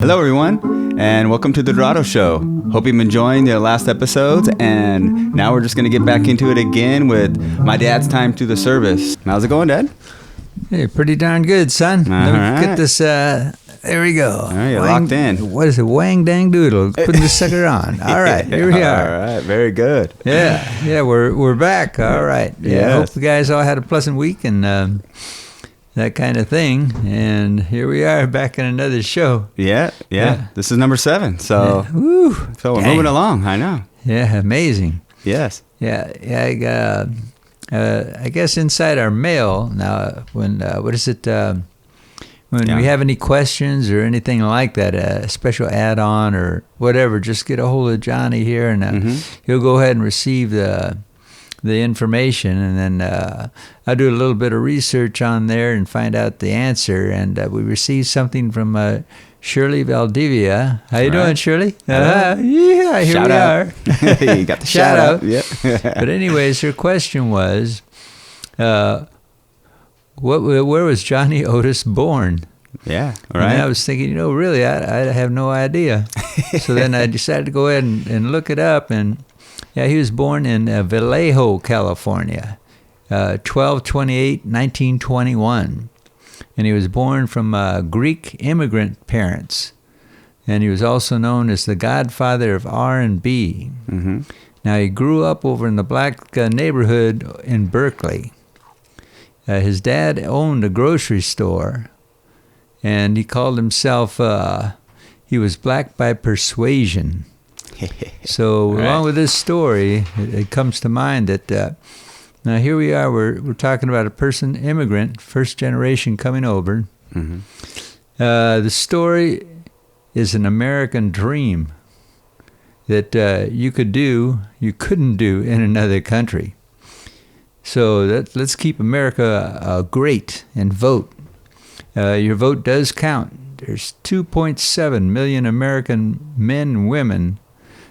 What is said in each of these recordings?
Hello, everyone, and welcome to the Dorado Show. Hope you've been enjoying the last episodes, and now we're just going to get back into it again with my dad's time to the service. How's it going, Dad? Hey, pretty darn good, son. Let me get this, there we go. All right, you're locked in. What is it? Wang dang doodle. Putting this sucker on. All right, here we are. All right, very good. Yeah, we're back. All right. Yeah, hope the guys all had a pleasant week and that kind of thing. And here we are back in another show. Yeah. This is number 7. So, so we're moving along. I know. Yeah, amazing. Yes. Yeah. I guess inside our mail now, when we have any questions or anything like that, a special add-on or whatever, just get a hold of Johnny here, and he'll go ahead and receive the information, and then I'll do a little bit of research on there and find out the answer. And we received something from Shirley Valdivia. How you doing, Shirley? Yeah, here shout we out. are. You got the shout out. Yep. But anyways, her question was, where was Johnny Otis born? Yeah, all right. And I was thinking, really, I have no idea. So then I decided to go ahead and look it up, and he was born in Vallejo, California, 12/28/1921. And he was born from Greek immigrant parents. And he was also known as the godfather of R&B. Mm-hmm. Now, he grew up over in the black neighborhood in Berkeley. His dad owned a grocery store, and he called himself, he was black by persuasion. So along with this story, it comes to mind that now here we are, we're talking about a person, immigrant, first generation coming over. Mm-hmm. The story is an American dream that you couldn't do in another country. So let's keep America great and vote. Your vote does count. There's 2.7 million American men and women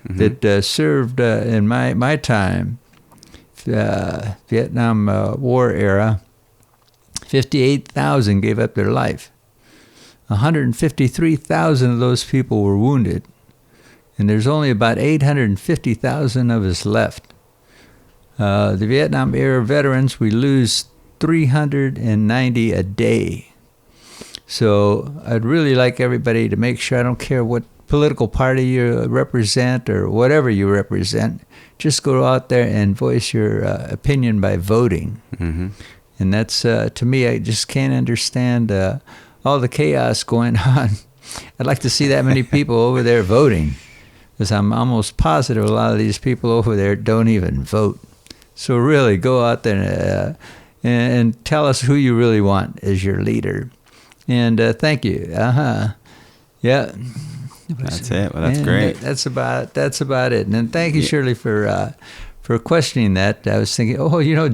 that served in my time, Vietnam War era. 58,000 gave up their life. 153,000 of those people were wounded, and there's only about 850,000 of us left. The Vietnam era veterans, we lose 390 a day. So I'd really like everybody to make sure, I don't care what political party you represent or whatever you represent, just go out there and voice your opinion by voting. Mm-hmm. And that's, to me, I just can't understand all the chaos going on. I'd like to see that many people over there voting, because I'm almost positive a lot of these people over there don't even vote. So really, go out there and tell us who you really want as your leader. And thank you. Yeah. That's it. Well, that's great. That's about it. And then thank you, Shirley, for questioning that. I was thinking,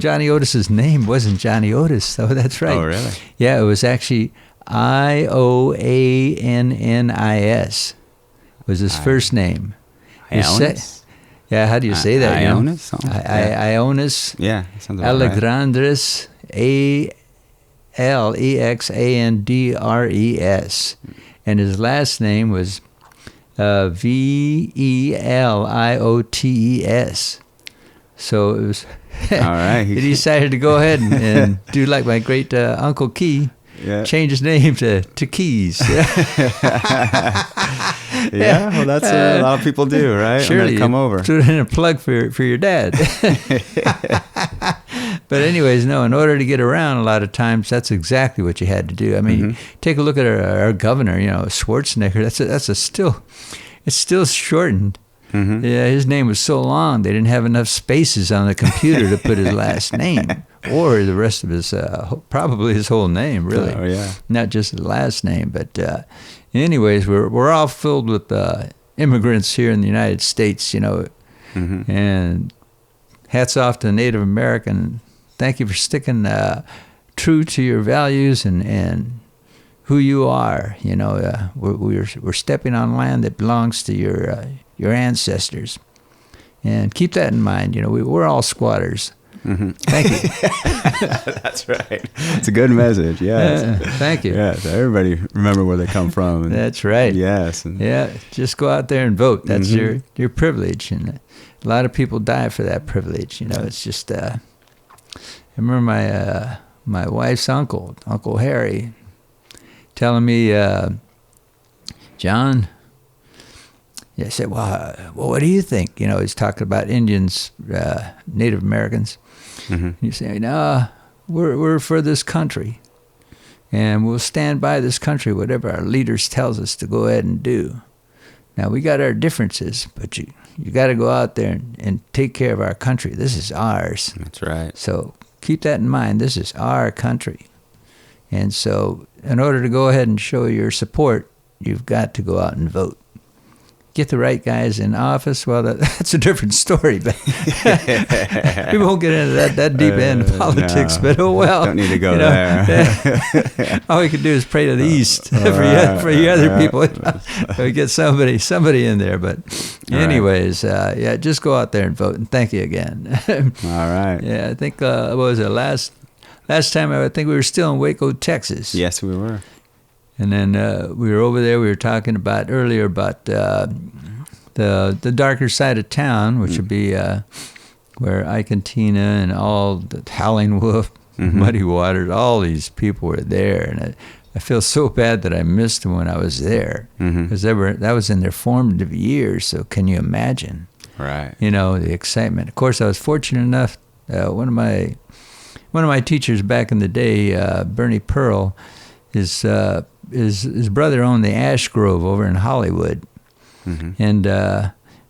Johnny Otis's name wasn't Johnny Otis. So that's right. Oh, really? Yeah, it was actually Ioannis was his first name. Ioannis? Yeah, how do you say that? Ioannis? Ioannis. Yeah, sounds about right. Alexandris, Alexandres. And his last name was Veliotes. So it was. All right. He decided to go ahead and do like my great Uncle Key. Yeah. Change his name to Keys. Yeah, well, that's a lot of people do, right? Surely, come over. Put in a plug for your dad. But anyways, no, in order to get around, a lot of times that's exactly what you had to do. I mean, take a look at our governor, Schwarzenegger. It's still shortened. Mm-hmm. Yeah, his name was so long they didn't have enough spaces on the computer to put his last name or the rest of his, probably his whole name, really. Oh, yeah. Not just his last name, but anyways, we're all filled with immigrants here in the United States, and hats off to Native American. Thank you for sticking true to your values and who you are. We're stepping on land that belongs to your ancestors, and keep that in mind. We're all squatters. Thank you. That's right. It's a good message. Yes. Thank you. Yes. Everybody remember where they come from. That's right. Yes. Just go out there and vote. That's your privilege, and a lot of people die for that privilege. It's just. I remember my wife's uncle, Uncle Harry, telling me, John. I said, well, what do you think? He's talking about Indians, Native Americans. And you say, no, we're for this country, and we'll stand by this country, whatever our leaders tells us to go ahead and do. Now, we got our differences, but you got to go out there and take care of our country. This is ours. That's right. So keep that in mind. This is our country. And so in order to go ahead and show your support, you've got to go out and vote. Get the right guys in office. Well, that's a different story, but we won't get into that deep end of politics. No, but don't need to go there. All we can do is pray to the east for you other people. We get somebody in there. But anyways, just go out there and vote. And thank you again. All right. Yeah, I think what was it last time? I think we were still in Waco, Texas. Yes, we were. And then we were over there. We were talking earlier about the darker side of town, which would be where Ike and Tina and all the Howling Wolf, Muddy Waters, all these people were there. And I feel so bad that I missed them when I was there, because that was in their formative years. So can you imagine? Right. The excitement. Of course, I was fortunate enough. One of my teachers back in the day, Bernie Pearl, his brother owned the Ash Grove over in Hollywood. And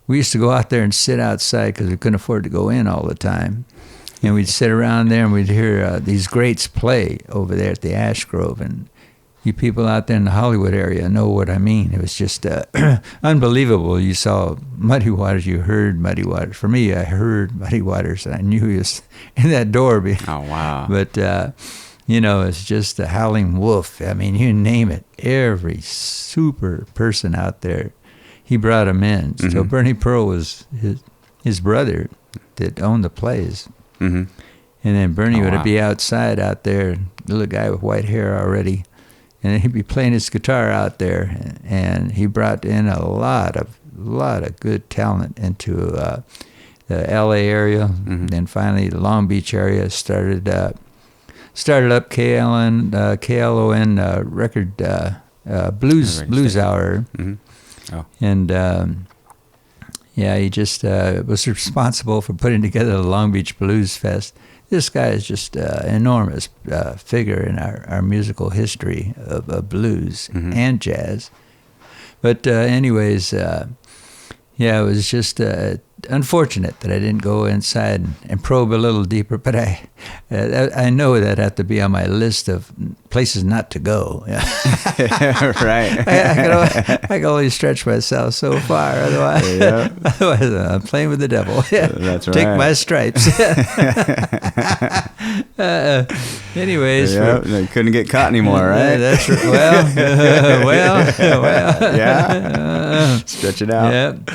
we used to go out there and sit outside because we couldn't afford to go in all the time. And we'd sit around there and we'd hear these greats play over there at the Ash Grove. And you people out there in the Hollywood area know what I mean. It was just unbelievable. You saw Muddy Waters, you heard Muddy Waters. For me, I heard Muddy Waters, and I knew he was in that door. Oh, wow. But... it's just the Howling Wolf. I mean, you name it. Every super person out there, he brought him in. So Bernie Pearl was his brother that owned the place. And then Bernie would be outside out there, little guy with white hair already, and he'd be playing his guitar out there. And he brought in a lot of good talent into the L.A. area. Then finally the Long Beach area started up KLON record blues hour. And he just was responsible for putting together the Long Beach Blues Fest. This guy is just an enormous figure in our musical history of blues and jazz. But anyways, it was just unfortunate that I didn't go inside and probe a little deeper, but I know that had to be on my list of places not to go. Right. I can only stretch myself so far, otherwise I'm playing with the devil. That's right. Take my stripes. Anyways, they couldn't get caught anymore, right? That's right. Well. Stretch it out. Yep.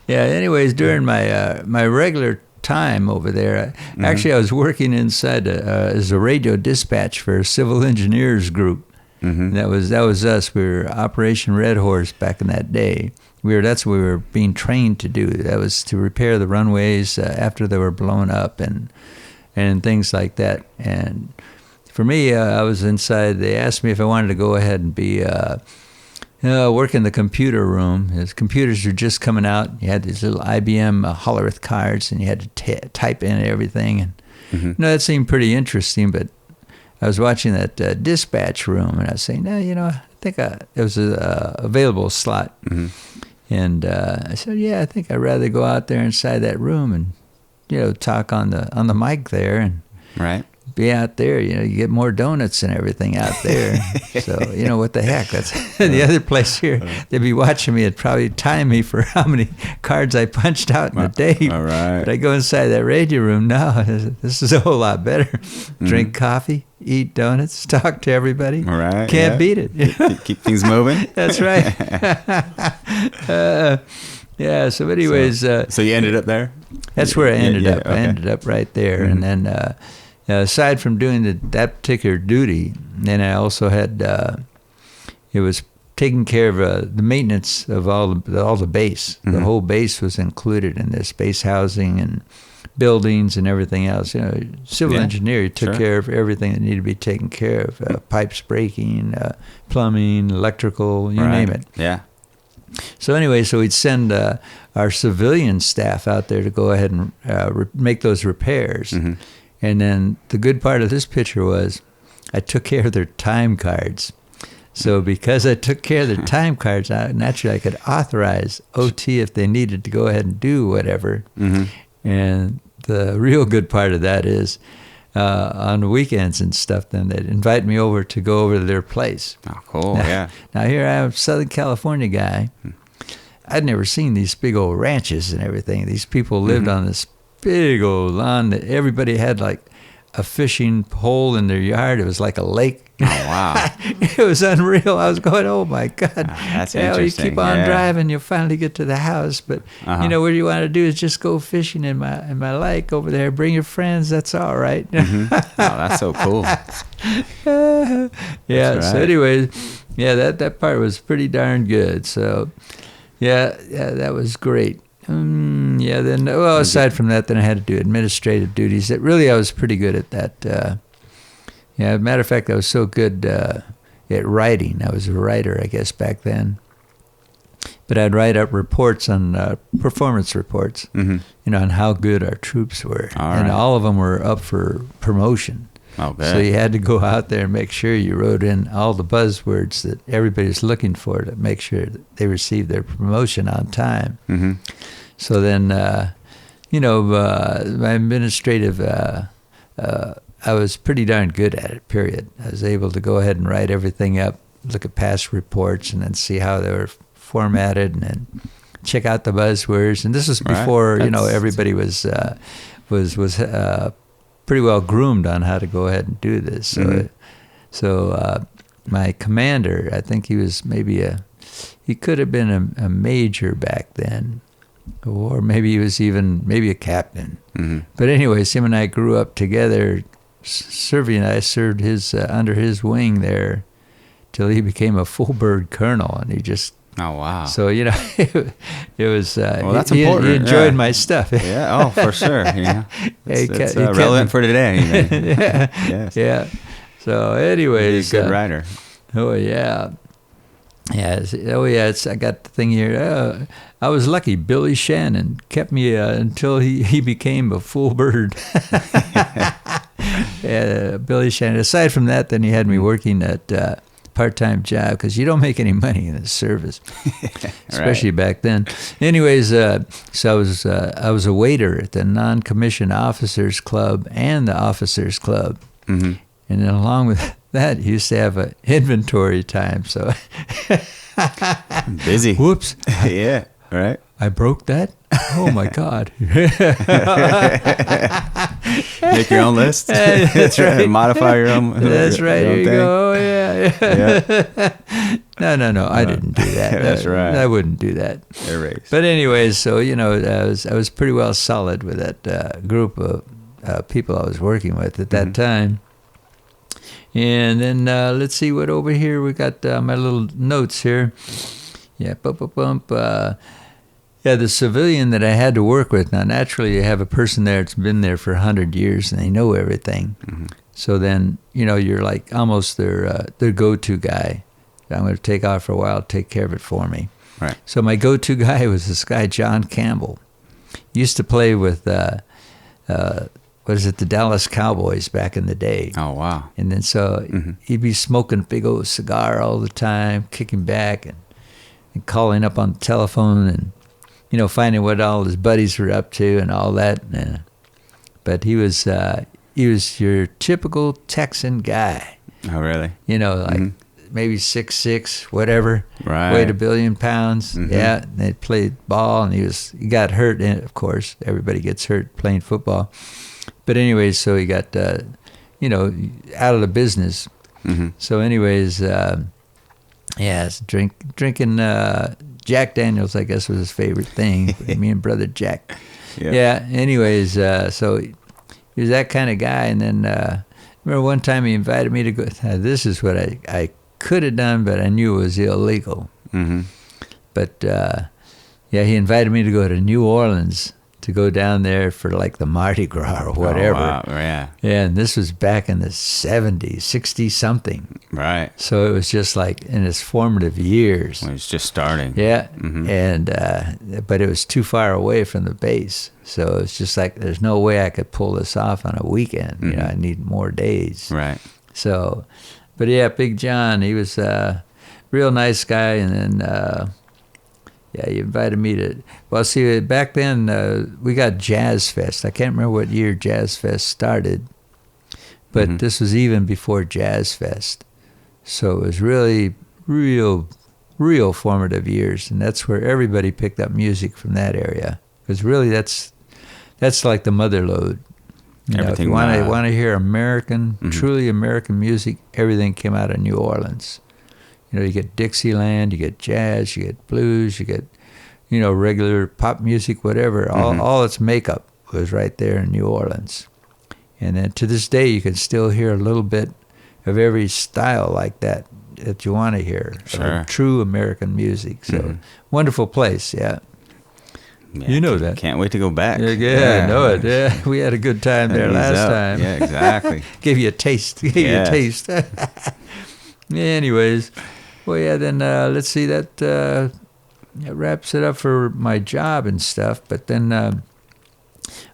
Anyways, during my regular time over there, actually I was working inside as a radio dispatch for a civil engineers group. That was us. We were Operation Red Horse back in that day. That's what we were being trained to do. That was to repair the runways after they were blown up and things like that. And for me, I was inside. They asked me if I wanted to go ahead and be work in the computer room. His computers were just coming out. You had these little IBM Hollerith cards, and you had to type in everything. And that seemed pretty interesting. But I was watching that dispatch room, and I was saying, I think it was an available slot. And I said, I think I'd rather go out there inside that room and talk on the mic there and be out there. You get more donuts and everything out there. So what the heck? That's the other place here. They'd be watching me. It'd probably time me for how many cards I punched out in a day. All right. But I go inside that radio room now. This is a whole lot better. Drink coffee, eat donuts, talk to everybody. All right. Can't beat it. Keep things moving. That's right. So anyways. So you ended up there? That's where I ended up. Okay. I ended up right there. And then aside from doing that particular duty, then I also had, it was taking care of the maintenance of all the base. The whole base was included in this, base housing and buildings and everything else. Civil engineer took care of everything that needed to be taken care of, pipes breaking, plumbing, electrical, you name it. Yeah. So anyway, we'd send our civilian staff out there to go ahead and make those repairs. And then the good part of this picture was I took care of their time cards. So because I took care of their time cards, naturally I could authorize OT if they needed to go ahead and do whatever. And the real good part of that is on the weekends and stuff, then they'd invite me over to go over to their place. Oh, cool, yeah. Now here I am, a Southern California guy. I'd never seen these big old ranches and everything. These people lived on this big old lawn that everybody had like a fishing hole in their yard. It was like a lake. Oh, wow. It was unreal. I was going, oh, my God. That's interesting. You keep on driving, you'll finally get to the house. But, what you want to do is just go fishing in my lake over there. Bring your friends. That's all right. Oh, that's so cool. Yeah. Right. So anyway, that part was pretty darn good. So, yeah, that was great. Then, aside from that, then I had to do administrative duties. That really, I was pretty good at that. Matter of fact, I was so good at writing. I was a writer, I guess, back then. But I'd write up reports on performance reports, on how good our troops were. And all of them were up for promotion. Oh, good. So you had to go out there and make sure you wrote in all the buzzwords that everybody's looking for to make sure that they received their promotion on time. So then, my administrative, I was pretty darn good at it, period. I was able to go ahead and write everything up, look at past reports, and then see how they were formatted, and then check out the buzzwords. And this was before, everybody was pretty well groomed on how to go ahead and do this. So my commander, I think he was he could have been a major back then, or maybe he was even a captain. But anyways, him and I grew up together, serving. I served under his wing there till he became a full bird colonel, and he just. Oh, wow. So, it was, that's he important. enjoyed my stuff. Yeah, for sure. It's relevant for today. Even. Yes. Yeah. So, anyways. He's a good writer. Oh, yeah. Yeah. I got the thing here. I was lucky. Billy Shannon kept me until he became a full bird. Billy Shannon. Aside from that, then he had me working at part-time job, because you don't make any money in the service, especially back then. Anyways, so I was a waiter at the non-commissioned officers club and the officers club, and then along with that, you used to have an inventory time. So busy. Whoops. Yeah. Right. I broke that. Oh my God. Make your own list. That's right. Modify your own. That's right. Here you go. Oh, yeah. No. I didn't do that. That's right. I wouldn't do that. Erase. But anyways, so I was pretty well solid with that group of people I was working with at that time. And then let's see what over here we got. My little notes here. Yeah. The civilian that I had to work with. Now, naturally, you have a person there that's been there for 100 years, and they know everything. So then, you're like almost their go-to guy. I'm going to take off for a while, take care of it for me. Right. So my go-to guy was this guy, John Campbell. He used to play with, the Dallas Cowboys back in the day. Oh, wow. And then so he'd be smoking a big old cigar all the time, kicking back and calling up on the telephone and, finding what all his buddies were up to and all that. But he was your typical Texan guy. Oh, really? Maybe 6'6", whatever. Right. Weighed 1 billion pounds. Yeah. And they played ball, and he got hurt in it, of course. Everybody gets hurt playing football. But anyways, so he got, out of the business. So anyways, drinking Jack Daniels, I guess, was his favorite thing. Me and brother Jack. Yeah. Anyways, so he was that kind of guy. And then remember one time he invited me to go. This is what I could have done, but I knew it was illegal. Mm-hmm. But he invited me to go to New Orleans, to go down there for like the Mardi Gras or whatever. Oh, wow. Yeah. Yeah, and this was back in the 70s, 60-something. Right. So it was just like in its formative years. When it's just starting. Yeah, Mm-hmm. and but it was too far away from the base. So it's just like there's no way I could pull this off on a weekend. Mm-hmm. You know, I need more days. Right. So, but yeah, Big John, he was a real nice guy, and then... he invited me to... Well, see, back then, we got Jazz Fest. I can't remember what year Jazz Fest started, but Mm-hmm. this was even before Jazz Fest. So it was really, real formative years, and that's where everybody picked up music from that area. Because really, that's like the mother lode. You know, if you want to hear American, mm-hmm. truly American music, everything came out of New Orleans. You know, you get Dixieland, you get jazz, you get blues, you get, regular pop music, whatever. Mm-hmm. All its makeup was right there in New Orleans. And then to this day, you can still hear a little bit of every style like that you want to hear. Sure. True American music. So, Mm-hmm. wonderful place, yeah. Yeah, You know that. Can't wait to go back. Yeah, I know it. Yeah, we had a good time there last time. Yeah, exactly. Gave you a taste. Anyways, well, yeah, then let's see, that wraps it up for my job and stuff. But then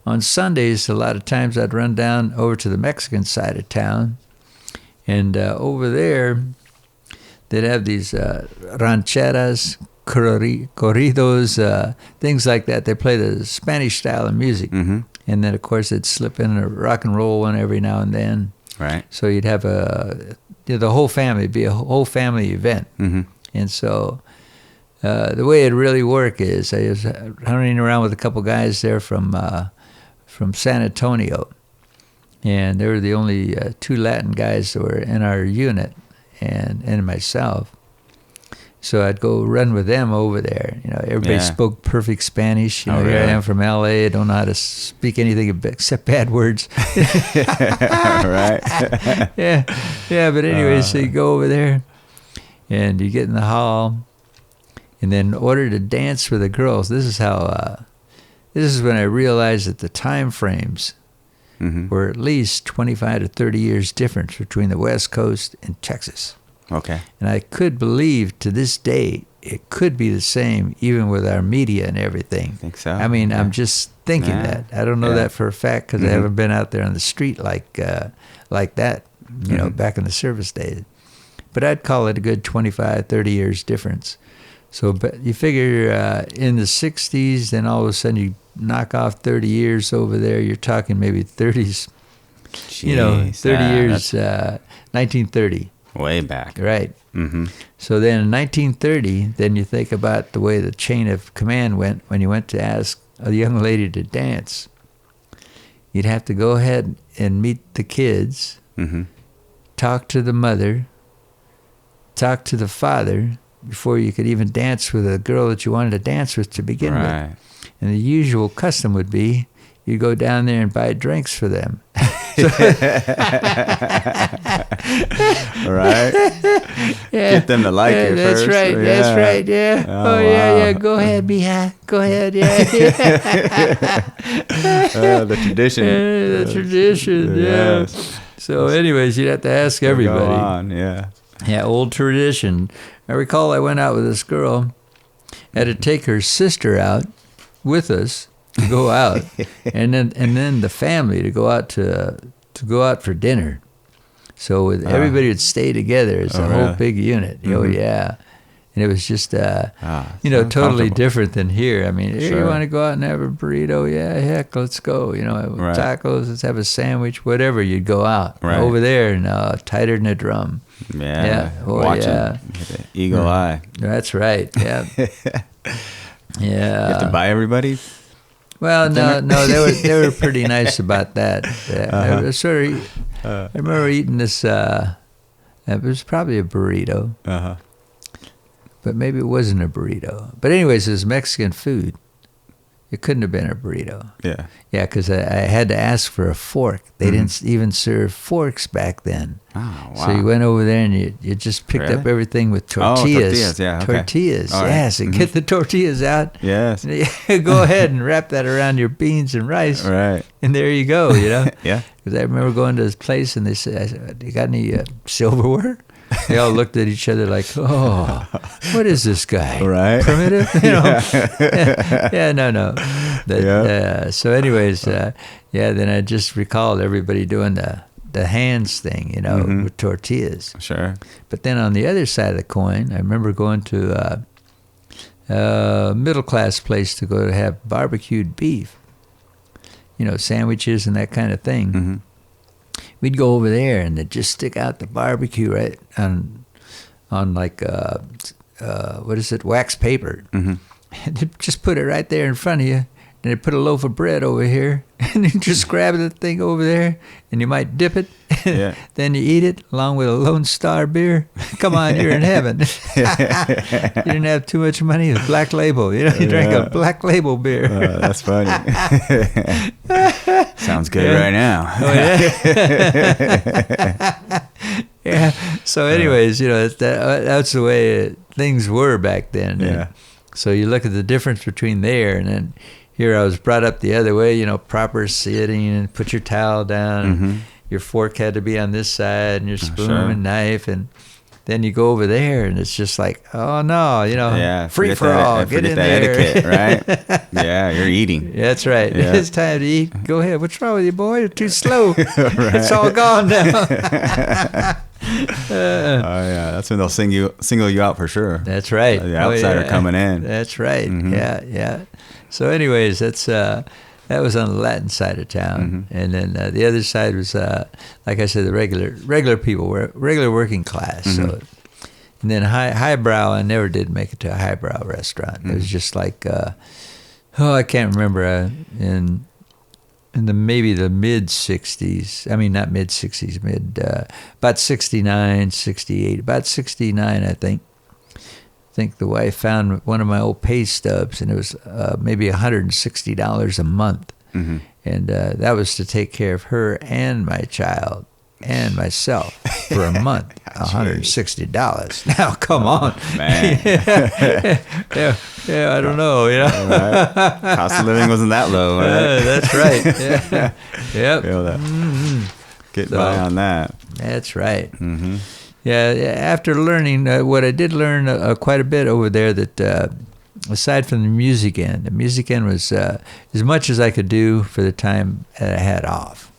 on Sundays, a lot of times I'd run down over to the Mexican side of town. And over there, they'd have these rancheras, corridos, things like that. They play the Spanish style of music. Mm-hmm. And then, of course, they'd slip in a rock and roll one every now and then. Right. So you'd have the whole family, it'd be a whole family event. Mm-hmm. And so the way it really worked is I was running around with a couple guys there from San Antonio. And they were the only two Latin guys that were in our unit, and myself. So I'd go run with them over there. Everybody spoke perfect Spanish. Here I am from L.A. I don't know how to speak anything except bad words. Right. Yeah. But anyway, so you go over there, and you get in the hall, and then in order to dance with the girls, this is when I realized that the time frames Mm-hmm. were at least 25 to 30 years difference between the West Coast and Texas. Okay. And I could believe to this day it could be the same even with our media and everything. I think so. I mean, Yeah. I'm just thinking that. I don't know that for a fact because I haven't been out there on the street like that, back in the service days. But I'd call it a good 25, 30 years difference. So but you figure in the 60s, then all of a sudden you knock off 30 years over there, you're talking maybe 30s, Jeez, 30 years, 1930. Way back. Right. Mm-hmm. So then in 1930, then you think about the way the chain of command went when you went to ask a young lady to dance. You'd have to go ahead and meet the kids, Mm-hmm. talk to the mother, talk to the father, before you could even dance with a girl that you wanted to dance with to begin Right. with. And the usual custom would be you go down there and buy drinks for them. Right. Yeah. Get them to like it That's first. right. Yeah. That's right. Yeah. Oh, yeah. wow. Go ahead, Mija. Go ahead. Yeah. The tradition. The tradition. Yeah. Yes. So, anyways, you'd have to ask everybody. Go on. Yeah. Yeah, old tradition. I recall I went out with this girl. Had to take her sister out with us to go out, and then the family to go out for dinner. So everybody would stay together as a whole really? big unit. Oh yeah, and it was just sounds totally comfortable. different than here. I mean, hey, Sure. you want to go out and have a burrito? Yeah, heck, let's go. Right. Tacos. Let's have a sandwich. Whatever. You'd go out. Right. Over there, no, tighter than a drum. Yeah. Yeah. Oh, Watching. yeah. With the eagle eye. That's right. Yeah. Yeah. You have to buy everybody? Well, no, they were pretty nice about that. I was I remember eating this. It was probably a burrito, Uh-huh. but maybe it wasn't a burrito. But anyways, it was Mexican food, It couldn't have been a burrito. Yeah. Yeah, because I had to ask for a fork. They didn't even serve forks back then. Oh, wow. So you went over there and you just picked up everything with tortillas. Oh, tortillas, yeah. Okay. Tortillas, All right. yes. And get the tortillas out. Yes. Go ahead and wrap that around your beans and rice. Right. And there you go, you know. Yeah. Because I remember going to this place and they said, I said, you got any silverware? They all looked at each other like, oh, what is this guy? Right. Primitive? You know? Yeah, no. So anyways, then I just recalled everybody doing the hands thing, you know, with tortillas. Sure. But then on the other side of the coin, I remember going to a middle-class place to go to have barbecued beef, you know, sandwiches and that kind of thing. Mm-hmm. We'd go over there and they'd just stick out the barbecue right on like, what is it, wax paper. Mm-hmm. And they'd just put it right there in front of you. And they'd put a loaf of bread over here. And you just grab the thing over there and you might dip it. Yeah. Then you eat it along with a Lone Star beer. Come on, you're in heaven. You didn't have too much money. It's Black Label. You know, you drank a Black Label beer. That's funny. Sounds good right now. Oh, yeah. Yeah. So anyways, you know, that's the way things were back then. Yeah. And so you look at the difference between there and then here I was brought up the other way, you know, proper sitting and put your towel down. And your fork had to be on this side and your spoon and knife. And then you go over there and it's just like, oh, no, you know, free for all. Get in there. Etiquette, right? Yeah, you're eating. That's right. Yeah. It's time to eat. Go ahead. What's wrong with you, boy? You're too slow. It's all gone now. That's when they'll single you out for sure. That's right. The outsider coming in. That's right. Yeah. So anyways, that was on the Latin side of town. And then the other side was, like I said, the regular people, were regular working class. So, and then highbrow, I never did make it to a highbrow restaurant. It was just like, I can't remember, in maybe the mid-60s. I mean, not mid-60s, about 69, 68, about 69, I think. I think the wife found one of my old pay stubs, and it was maybe $160 a month. And that was to take care of her and my child and myself for a month. $160. Now, come on. Man. Yeah, I don't know. You know? Right. Cost of living wasn't that low, right? That's right. Yeah. Yep. Get by on that. That's right. Yeah, after learning, what I did learn quite a bit over there, that aside from the music end was as much as I could do for the time that I had off.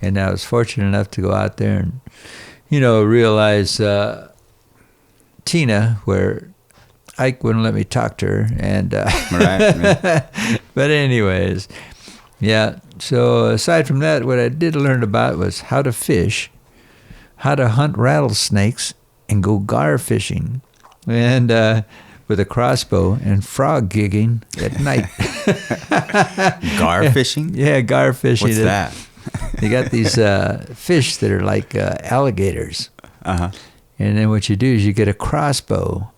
And I was fortunate enough to go out there and, you know, realize Tina, where Ike wouldn't let me talk to her. And but anyways, yeah. So aside from that, what I did learn about was how to fish, how to hunt rattlesnakes, and go gar fishing, and with a crossbow, and frog gigging at night. Gar fishing? Yeah, gar fishing. What's that? You got these fish that are like alligators. And then what you do is you get a crossbow,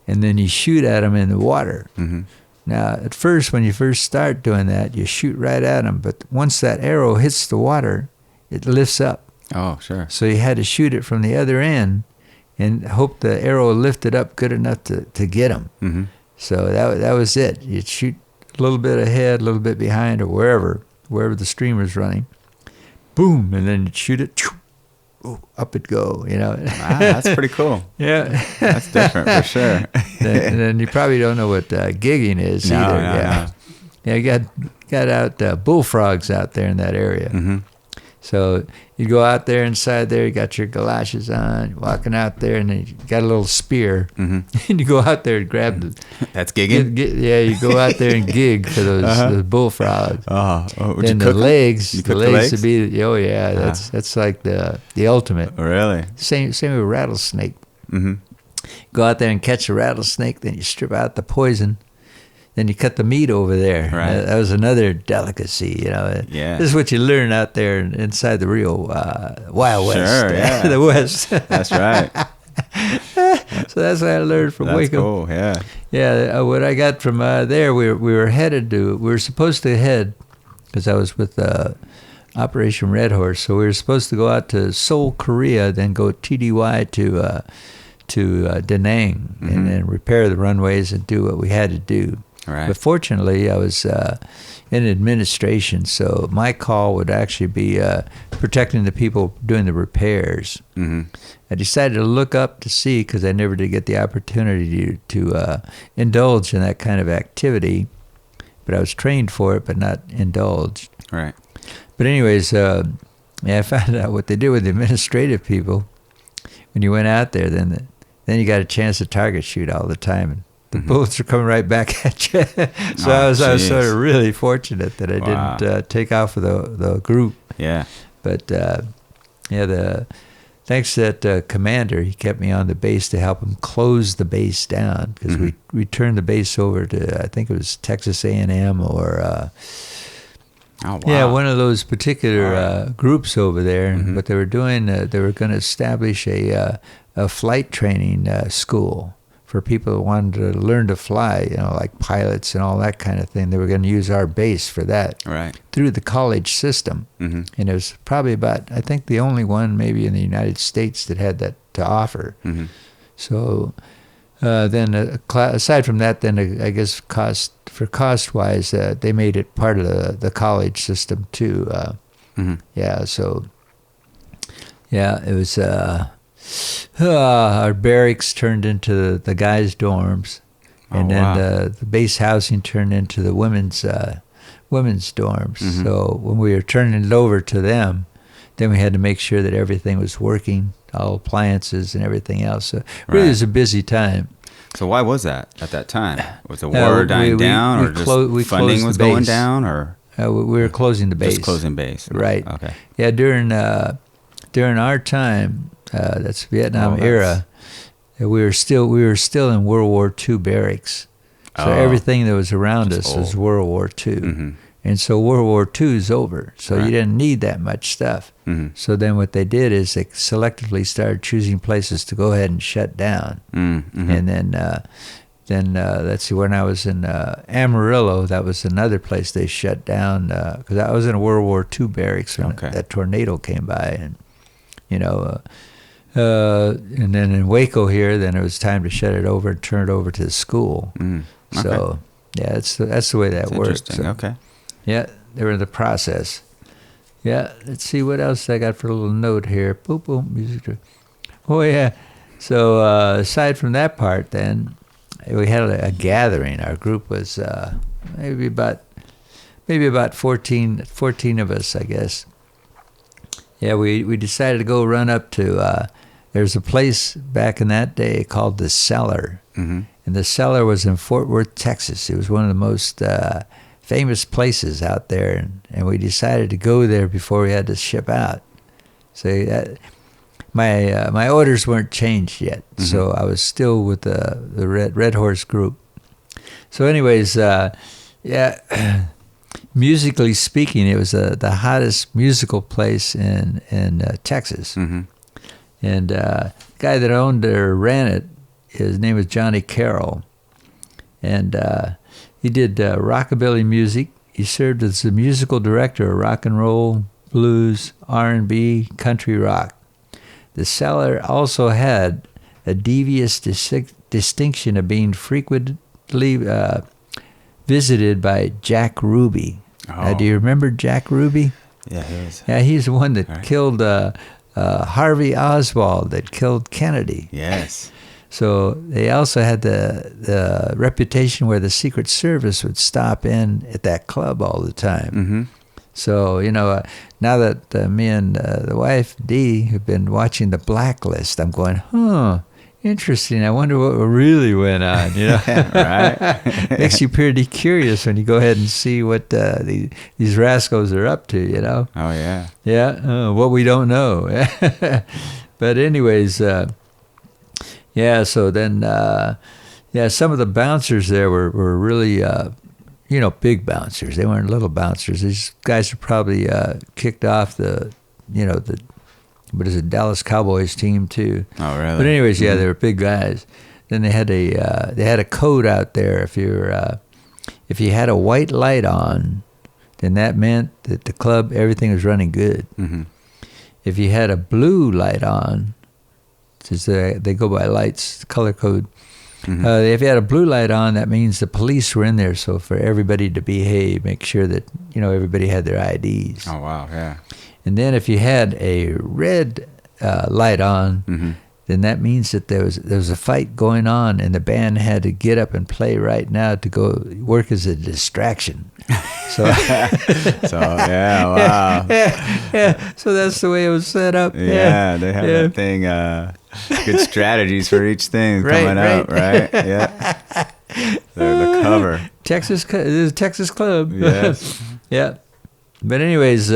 and then you shoot at them in the water. Now, at first, when you first start doing that, you shoot right at them. But once that arrow hits the water, it lifts up. Oh, sure. So you had to shoot it from the other end and hope the arrow lifted up good enough to get them. So that was it. You'd shoot a little bit ahead, a little bit behind, or wherever the stream was running. Boom, and then you'd shoot it. Up it go, you know. Wow, that's pretty cool. Yeah. That's different for sure. And then you probably don't know what gigging is either. No. Yeah, you got out bullfrogs out there in that area. So you go out there inside there, you got your galoshes on, you're walking out there, and then you got a little spear, and you go out there and grab the... That's gigging? You go out there and gig for those bullfrogs. Would then you cook legs, you the legs would be, that's like the ultimate. Oh, really? Same with rattlesnake. Go out there and catch a rattlesnake, then you strip out the poison. Then you cut the meat over there. Right. That was another delicacy, you know. Yeah. This is what you learn out there inside the real Wild West. Sure, yeah. The West. That's right. So that's what I learned from That's Waco. cool. Yeah. Yeah, what I got from there, we were supposed to head, because I was with Operation Red Horse, so we were supposed to go out to Seoul, Korea, then go TDY to Da Nang and then repair the runways and do what we had to do. Right. But fortunately, I was in administration, so my call would actually be protecting the people doing the repairs. Mm-hmm. I decided to look up to see, because I never did get the opportunity to indulge in that kind of activity, but I was trained for it, but not indulged. Right. But anyways, I found out what they do with the administrative people. When you went out there, then you got a chance to target shoot all the time, and the bullets are coming right back at you. So I was sort of really fortunate that I didn't take off with the group. Yeah. But thanks to that commander, he kept me on the base to help him close the base down, because we turned the base over to, I think it was Texas A&M or one of those particular groups over there. And what they were doing, they were going to establish a flight training school for people who wanted to learn to fly, like pilots and all that kind of thing. They were going to use our base for that through the college system. And it was probably about, I think, the only one maybe in the United States that had that to offer. So then aside from that, then I guess cost-wise, they made it part of the college system too. It was... our barracks turned into the guys' dorms, and then the base housing turned into the women's dorms. So when we were turning it over to them, then we had to make sure that everything was working, all appliances and everything else. So really, it was a busy time. So why was that at that time? Was the war dying down, or just funding was going down, or we were closing the base? Just closing base, right? Okay. Yeah, during our time. That's Vietnam era. We were still in World War II barracks, so everything that was around us was World War II, and so World War II is over. So you didn't need that much stuff. So then what they did is they selectively started choosing places to go ahead and shut down, and then let's see, when I was in Amarillo, that was another place they shut down, because I was in a World War II barracks when that tornado came by, and and then in Waco here, then it was time to shut it over and turn it over to the school. So that's the way that works. So, yeah, they were in the process. Yeah, let's see what else I got for a little note here. Boom, boom, music. Oh yeah. So aside from that part, then we had a gathering. Our group was maybe about 14 of us, I guess. Yeah, we decided to go run up to. There's a place back in that day called the Cellar, and the Cellar was in Fort Worth, Texas. It was one of the most famous places out there, and we decided to go there before we had to ship out. So my orders weren't changed yet, so I was still with the Red Horse group. So anyways, musically speaking, it was the hottest musical place in Texas. And the guy that owned or ran it, his name was Johnny Carroll. And he did rockabilly music. He served as the musical director of rock and roll, blues, R&B, country rock. The Cellar also had a devious distinction of being frequently visited by Jack Ruby. Do you remember Jack Ruby? Yeah, he was. Yeah, he's the one that killed Harvey Oswald, that killed Kennedy. Yes. So they also had the reputation where the Secret Service would stop in at that club all the time. So, now that me and the wife, Dee, have been watching The Blacklist, I'm going, interesting. I wonder what really went on, Right. Makes you pretty curious when you go ahead and see what these rascals are up to, Oh, yeah. Yeah, what we don't know. But anyways, so then, some of the bouncers there were really, big bouncers. They weren't little bouncers. These guys are probably kicked off the but it's a Dallas Cowboys team too. Oh, really? But anyways, yeah, they were big guys. Then they had a code out there. If you had a white light on, then that meant that the club, everything was running good. Mm-hmm. If you had a blue light on, since they go by lights, color code. Mm-hmm. If you had a blue light on, that means the police were in there. So for everybody to behave, make sure that everybody had their IDs. Oh wow, yeah. And then if you had a red light on, mm-hmm. then that means that there was a fight going on, and the band had to get up and play right now to go work as a distraction. So, yeah, wow. Yeah. So that's the way it was set up. Yeah, they have that thing. Good strategies for each thing coming out, right? Yeah. The cover. This is a Texas club. Yes. Yeah. But anyways,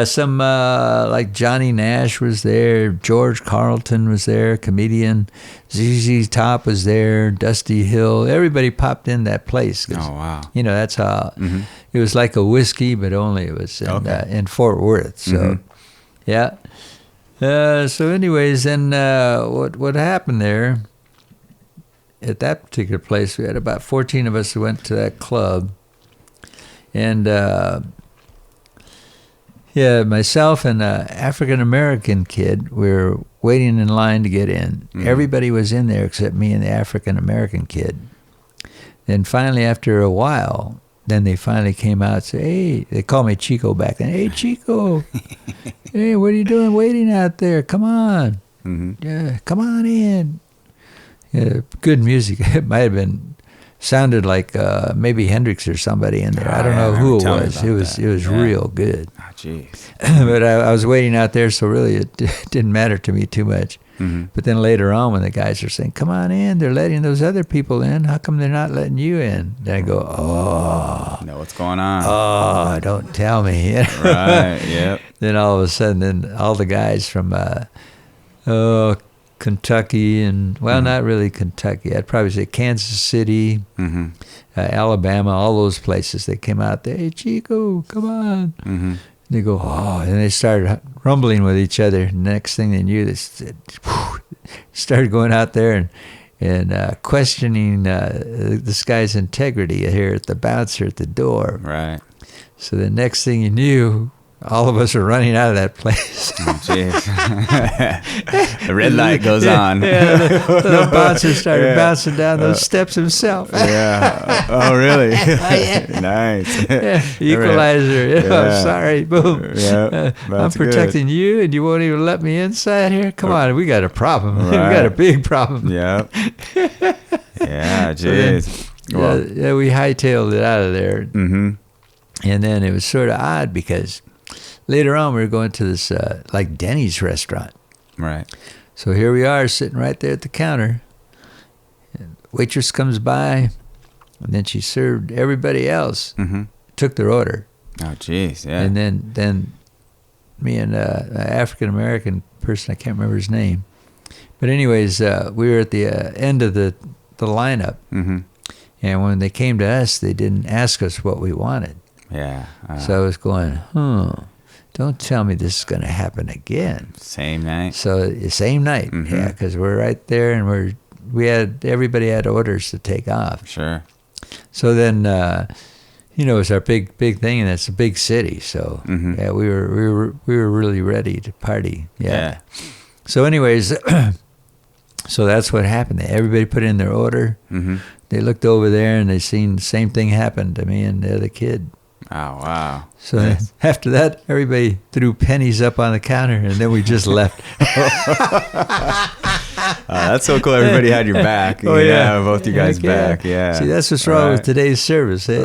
some like Johnny Nash was there, George Carlton was there, comedian, ZZ Top was there, Dusty Hill. Everybody popped in that place. Oh wow! That's how it was like a whiskey, but only it was in Fort Worth. So yeah. So anyways, then what happened there? At that particular place, we had about 14 of us who went to that club, and. Yeah, myself and an African-American kid, we were waiting in line to get in. Mm. Everybody was in there except me and the African-American kid. Then finally, after a while, then they finally came out and said, hey, they called me Chico back then. Hey, Chico, hey, what are you doing waiting out there? Come on. Mm-hmm. Yeah, come on in. Yeah, good music. It might have been... sounded like maybe Hendrix or somebody in there. I don't know who it was. It was real good. Oh, jeez. But I was waiting out there, so really it didn't matter to me too much. Mm-hmm. But then later on, when the guys are saying, "Come on in," they're letting those other people in. How come they're not letting you in? Then I go, "Oh, know what's going on? Oh, don't tell me." Right. Yep. Then all of a sudden, then all the guys from Kentucky and not really Kentucky. I'd probably say Kansas City, Alabama, all those places. They came out there. Hey, Chico, come on. Mm-hmm. They go, oh, and they started rumbling with each other. Next thing they knew, they started going out there and questioning this guy's integrity here at the bouncer at the door. Right. So the next thing you knew, all of us are running out of that place. Oh, jeez. The red light goes on. Yeah, the bouncer started bouncing down those steps himself. Yeah. Oh, really? Nice. Yeah. Equalizer. Yeah. Sorry. Boom. Yeah. I'm protecting you, and you won't even let me inside here? Come on. We got a problem. Right. We got a big problem. Yeah. Yeah, jeez. So then, we hightailed it out of there. Mm-hmm. And then it was sort of odd because later on we were going to this like Denny's restaurant. Right. So here we are sitting right there at the counter. And waitress comes by, and then she served everybody else. Mm-hmm. Took their order. Oh, jeez, yeah. And then me and an African-American person, I can't remember his name. But anyways, we were at the end of the lineup. Mm-hmm. And when they came to us, they didn't ask us what we wanted. Yeah. So I was going, don't tell me this is going to happen again. Same night? So same night, yeah, because we're right there, and everybody had orders to take off. Sure. So then, it was our big thing, and it's a big city. So yeah, we were really ready to party. Yeah. So anyways, so that's what happened. Everybody put in their order. Mm-hmm. They looked over there, and they seen the same thing happen to me and the other kid. Oh, wow. So after that, everybody threw pennies up on the counter, and then we just left. That's so cool. Everybody had your back. Oh, yeah. Both you guys back. Yeah. See, that's what's wrong with today's service. They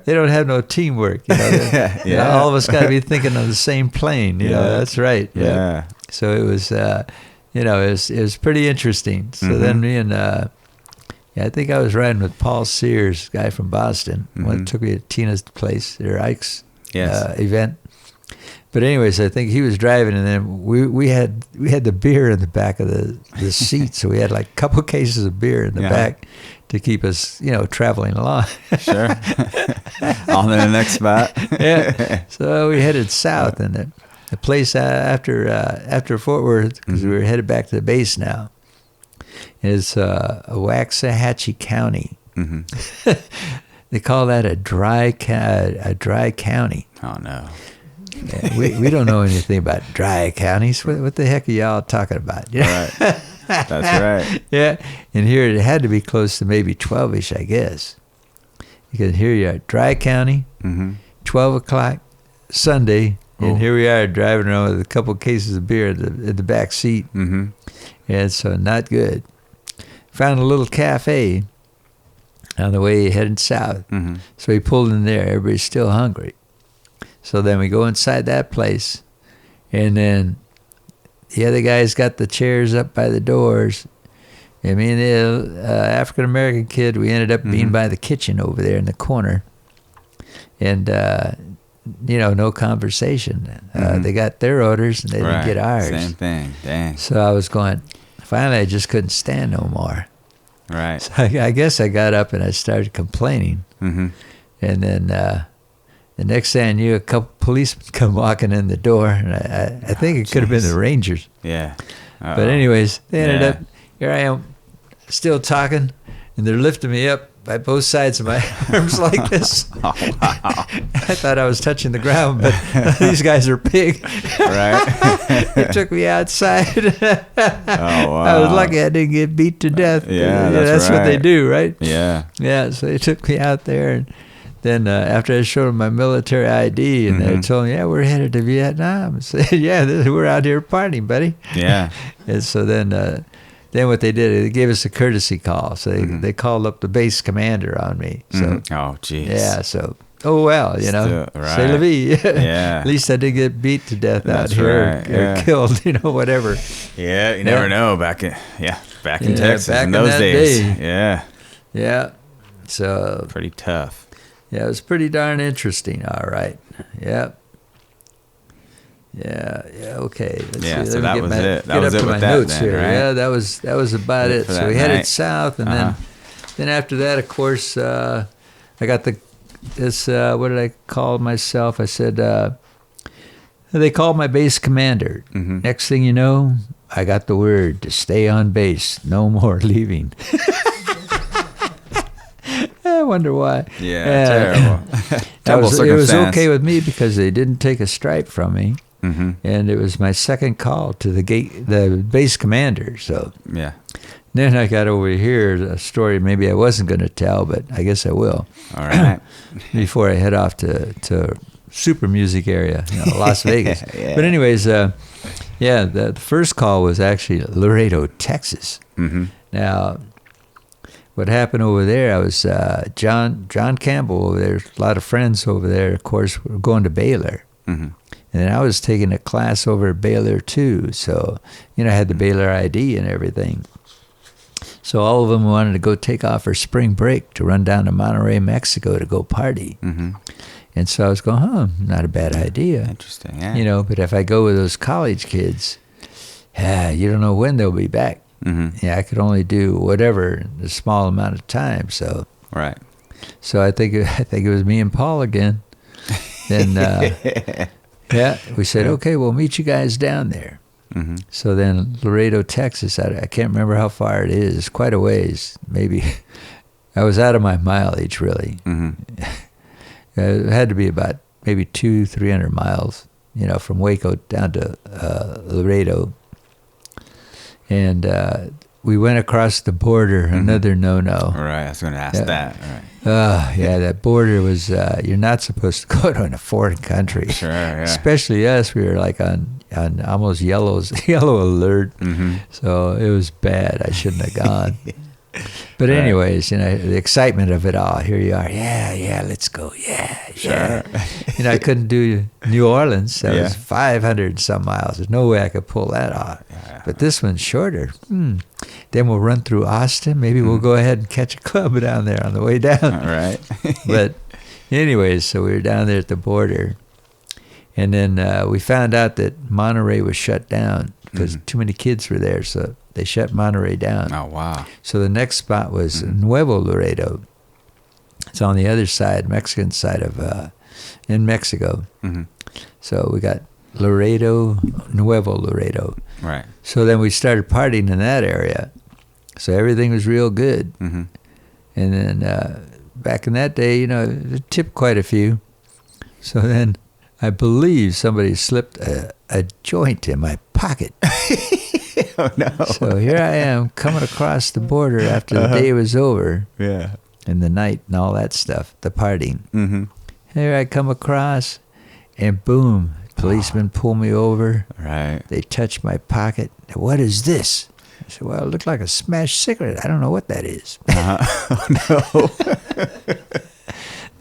don't have no teamwork. Yeah. All of us got to be thinking on the same plane. You know, that's right. Yeah. So it was, it was pretty interesting. So then me and... I think I was riding with Paul Sears, guy from Boston. Took me to Tina's place, or Ike's event. But anyways, I think he was driving, and then we had the beer in the back of the seat, so we had like a couple cases of beer in the back to keep us, traveling along. Sure. On to the next spot. Yeah. So we headed south, and the place after Fort Worth, because we were headed back to the base now, is Waxahachie County. Mm-hmm. They call that a dry county. Oh no. Yeah, we don't know anything about dry counties. What the heck are y'all talking about? Right. That's right. Yeah, and here it had to be close to maybe 12-ish, I guess, because here you are, dry county, 12 o'clock Sunday, and here we are driving around with a couple cases of beer in the back seat. Mm-hmm. And so not good. Found a little cafe on the way heading south. Mm-hmm. So we pulled in there. Everybody's still hungry. So then we go inside that place, and then the other guys got the chairs up by the doors. And me and the African-American kid, we ended up being by the kitchen over there in the corner. And, no conversation. They got their orders, and they didn't get ours. Same thing. Dang. So I was going, finally, I just couldn't stand no more. Right. So I guess I got up and I started complaining. Mm-hmm. And then the next thing I knew, a couple policemen come walking in the door. And I think it could have been the Rangers. Yeah. Uh-oh. But anyways, they ended up, here I am, still talking, and they're lifting me up by both sides of my arms like this. Oh, wow. I thought I was touching the ground, but these guys are big. Right. They took me outside. Oh, wow. I was lucky I didn't get beat to death. Yeah, that's right. what they do, right? Yeah. Yeah, so they took me out there, and then after I showed them my military ID, and they told me, yeah, we're headed to Vietnam. I said, yeah, we're out here partying, buddy. Yeah. And so then what they did, they gave us a courtesy call. So they called up the base commander on me. So oh, geez. yeah, so well, Still, right. Cellar V. Yeah. At least I didn't get beat to death That's out here right. or killed, whatever. Yeah, you never know. Back in Texas back in those that days. day. Yeah. Yeah. So Pretty tough. yeah, it was pretty darn interesting. All right. Yeah. Yeah. Okay. Let's see. So that was it. That Get was up it to with my that notes then, here. right? Yeah, that was about it. So we headed south, and then after that, of course, I got this. What did I call myself? I said they called my base commander. Mm-hmm. Next thing you know, I got the word to stay on base. No more leaving. I wonder why. Yeah, terrible. Terrible circumstance. It was okay with me because they didn't take a stripe from me. Mm-hmm. And it was my second call to the base commander. So yeah. Then I got over here a story maybe I wasn't going to tell, but I guess I will. All right. Before I head off to super music area, Las Vegas. Yeah. But anyways, the first call was actually Laredo, Texas. Mm-hmm. Now, what happened over there, I was John Campbell over there, a lot of friends over there, of course, were going to Baylor. Mm-hmm. And then I was taking a class over at Baylor too. So, I had the Baylor ID and everything. So all of them wanted to go take off for spring break to run down to Monterrey, Mexico to go party. Mm-hmm. And so I was going, not a bad idea. Interesting, yeah. But if I go with those college kids, you don't know when they'll be back. Mm-hmm. Yeah, I could only do whatever a small amount of time. So right. So I think it was me and Paul again. Then we said, okay, we'll meet you guys down there. Mm-hmm. So then Laredo, Texas, I can't remember how far it is. It's quite a ways. Maybe I was out of my mileage really. Mm-hmm. It had to be about maybe 200-300 miles, from Waco down to Laredo. And we went across the border, another no-no. Right, I was going to ask that. All right. That border was, you're not supposed to go to a foreign country. Sure, yeah. Especially us, we were like on almost yellow alert. Mm-hmm. So it was bad. I shouldn't have gone. But anyways, the excitement of it all. Here you are. Yeah, let's go. Yeah, sure. Yeah. I couldn't do New Orleans. That was 500 and some miles. There's no way I could pull that off. Yeah. But this one's shorter. Then we'll run through Austin. Maybe we'll go ahead and catch a club down there on the way down. All right. But anyways, so we were down there at the border. And then we found out that Monterey was shut down because too many kids were there. So they shut Monterey down. Oh, wow. So the next spot was Nuevo Laredo. It's on the other side, Mexican side of, in Mexico. Mm-hmm. So we got Laredo, Nuevo Laredo. Right. So then we started partying in that area. So everything was real good. Mm-hmm. And then back in that day, it tipped quite a few. So then I believe somebody slipped a joint in my pocket. Oh, no. So here I am coming across the border after the day was over. Yeah. And the night and all that stuff, the partying. Mm-hmm. Here I come across, and boom, policemen pull me over. Right. They touch my pocket. What is this? I said, well, it looked like a smashed cigarette. I don't know what that is. Oh, no.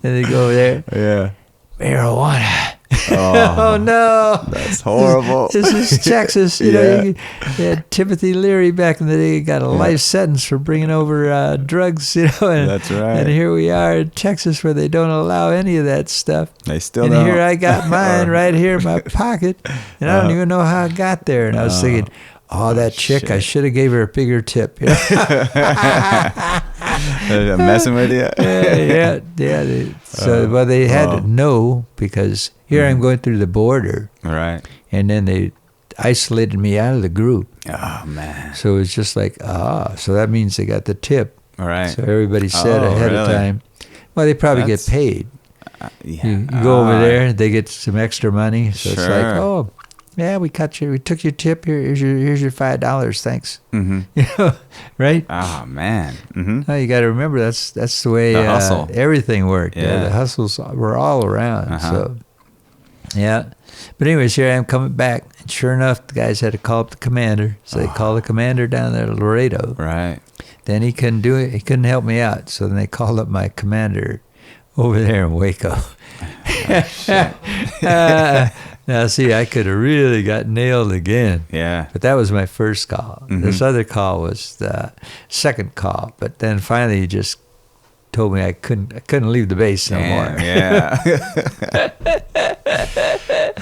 Then they go over there. Yeah. Marijuana. Oh, Oh, no. that's horrible. This is Texas. You had Timothy Leary back in the day got a life sentence for bringing over drugs, and, That's right. And here we are in Texas where they don't allow any of that stuff. They still And don't. here I got mine right here in my pocket, and I don't even know how I got there. And I was thinking, that chick, shit. I should have gave her a bigger tip. They're messing with you. Yeah. So they had to know, because here I'm going through the border, Right. and then they isolated me out of the group. Oh, man. So it was just like, so that means they got the tip. All right. So everybody said ahead of really? time. Well, they probably That's- get paid. Yeah. You go over there, they get some extra money. So it's like, Sure. yeah, we took your tip. Here's your $5. Thanks. Mm-hmm. Right? Oh, man. Mm-hmm. Oh, you got to remember that's the way The hustle. everything worked. Yeah. The hustles were all around. Uh-huh. So, yeah. But anyways, here I am coming back, and sure enough, the guys had to call up the commander. So they called the commander down there at Laredo. Right. Then he couldn't do it. He couldn't help me out. So then they called up my commander over there in Waco. Now, see, I could have really got nailed again. Yeah. But that was my first call. Mm-hmm. This other call was the second call. But then finally he just told me I couldn't leave the base no more. Yeah.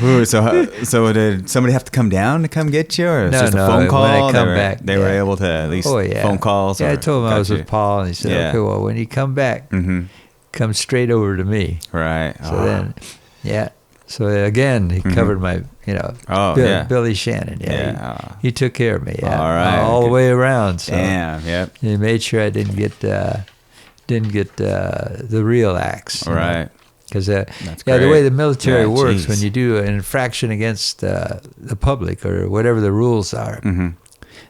Ooh, so did somebody have to come down to come get you, or was it just a phone call? When I come back, they were able to at least phone calls. Yeah, or I told him I was got you? with Paul, and he said, okay, well, when you come back, come straight over to me. Right. So then, so again, he covered my, Billy Shannon. Yeah, he took care of me. Yeah, all right, all the way around. So damn. Yep. he made sure I didn't get the real axe. Right. Because That's the great. way the military works, geez. when you do an infraction against the public or whatever the rules are,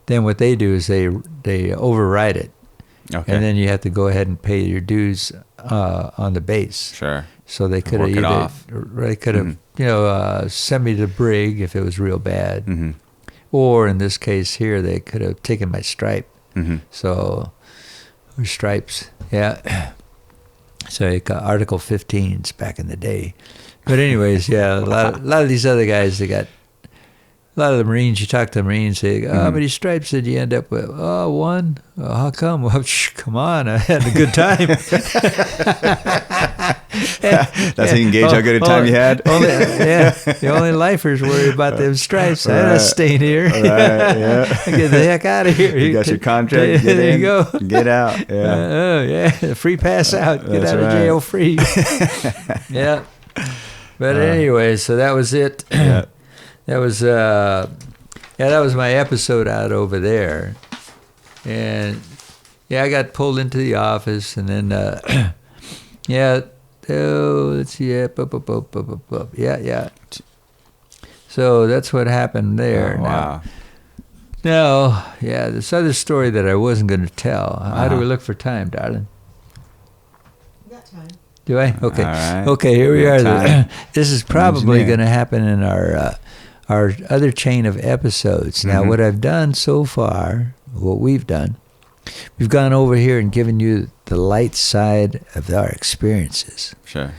then what they do is they override it. Okay. And then you have to go ahead and pay your dues on the base. Sure. So they could have sent me to brig if it was real bad, or in this case here they could have taken my stripe. So, or stripes, yeah. So you got Article 15s back in the day. But anyways, a lot of these other guys, they got. A lot of the Marines, you talk to the Marines, say, how many stripes did you end up with? Oh, one. Oh, how come? Well, come on, I had a good time. That's how you can gauge how good a time you had? The only lifers worry about them stripes. I'm not staying here. Right, yeah. Get the heck out of here. You got your contract. Get there in, you go. Get out. Yeah. Free pass out. Get That's out of right. jail free. Yeah. But anyway, so that was it. Yeah. That was that was my episode out over there, and I got pulled into the office, and then let's see, yeah. So that's what happened there. Oh, wow. Now, this other story that I wasn't going to tell. How do we look for time, darling? You got time. Do I? Okay. All right. Okay, here we got are. time. This is probably Engineer. going to happen in our other chain of episodes. Now, what I've done so far, what we've done, we've gone over here and given you the light side of our experiences. Sure.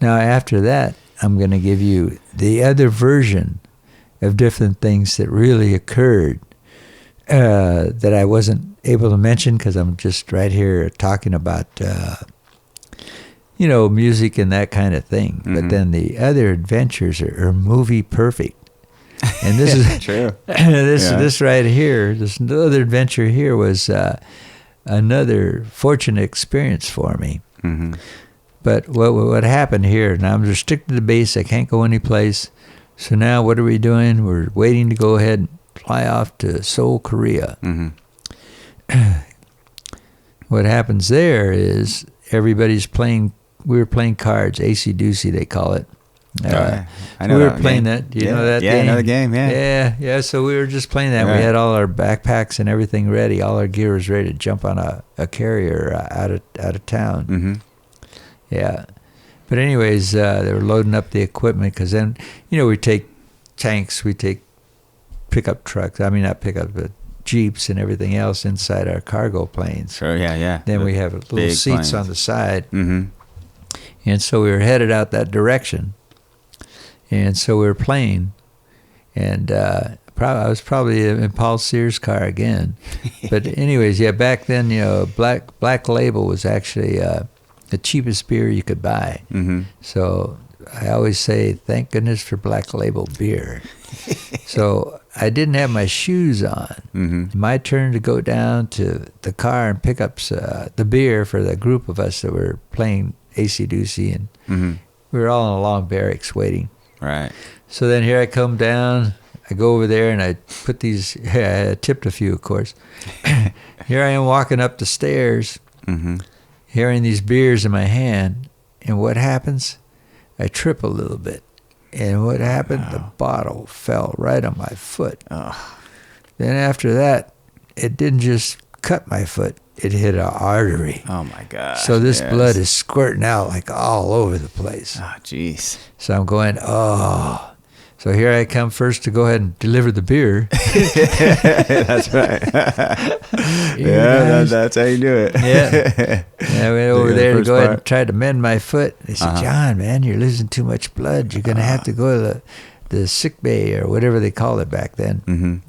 Now, after that, I'm going to give you the other version of different things that really occurred that I wasn't able to mention because I'm just right here talking about, music and that kind of thing. But then the other adventures are movie perfect. And this is True. this right here, this other adventure here was another fortunate experience for me. But what happened here, now I'm restricted to base, I can't go any place. So now what are we doing? We're waiting to go ahead and fly off to Seoul, Korea. What happens there is everybody's playing. We were playing cards, AC-doocy they call it. I we know were that playing game. that. Do you know that game? Yeah, I know the game. Yeah. So we were just playing that. Yeah. We had all our backpacks and everything ready. All our gear was ready to jump on a carrier out of town. Yeah. But anyways, they were loading up the equipment because then, we take tanks, we take pickup trucks. I mean, not pickup, but Jeeps and everything else inside our cargo planes. Sure, yeah. Then we have little big seats planes. on the side. And so we were headed out that direction. And so we were playing. And I was probably in Paul Sears' car again. But anyways, back then, Black Label was actually the cheapest beer you could buy. So I always say, thank goodness for Black Label beer. So I didn't have my shoes on. My turn to go down to the car and pick up the beer for the group of us that were playing AC-doocy, and we were all in a long barracks waiting. Right. So then here I come down. I go over there and I put these. I tipped a few, of course. Here I am walking up the stairs, hearing these beers in my hand, and what happens? I trip a little bit. And what happened? The bottle fell right on my foot. Then after that, it didn't just cut my foot. It hit an artery. Oh, my gosh. So this blood is squirting out like all over the place. Oh, jeez. So I'm going, So here I come first to go ahead and deliver the beer. That's right. That's how you do it. I went over there to go ahead and try to mend my foot. They said, John, man, you're losing too much blood. You're going to have to go to the sick bay or whatever they called it back then.